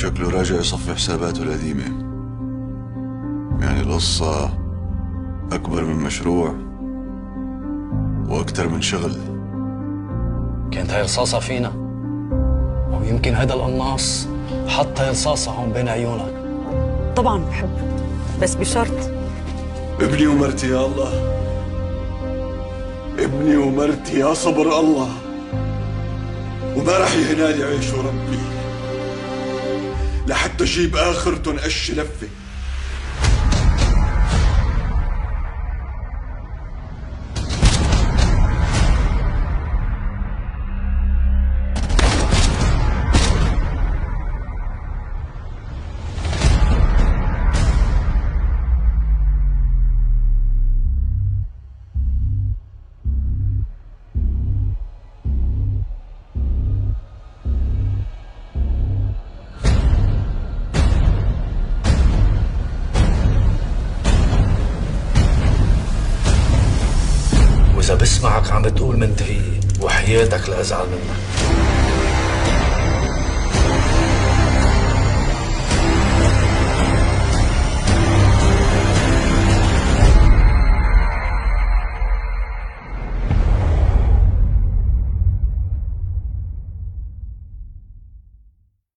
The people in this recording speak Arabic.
شكله راجع يصفي حساباته القديمة. يعني القصة أكبر من مشروع وأكتر من شغل. كانت هاي رصاصة فينا، أو يمكن هذا القناص حط هاي رصاصة هون بين عيونك. طبعا بحب، بس بشرط. ابني ومرتي يا الله، ابني ومرتي يا صبر الله، وما رح يهنالي عيش وربي لحتى اجيب اخرتن قش لفه. وإذا بسمعك عم بتقول منتهي وحياتك لأزعل منك.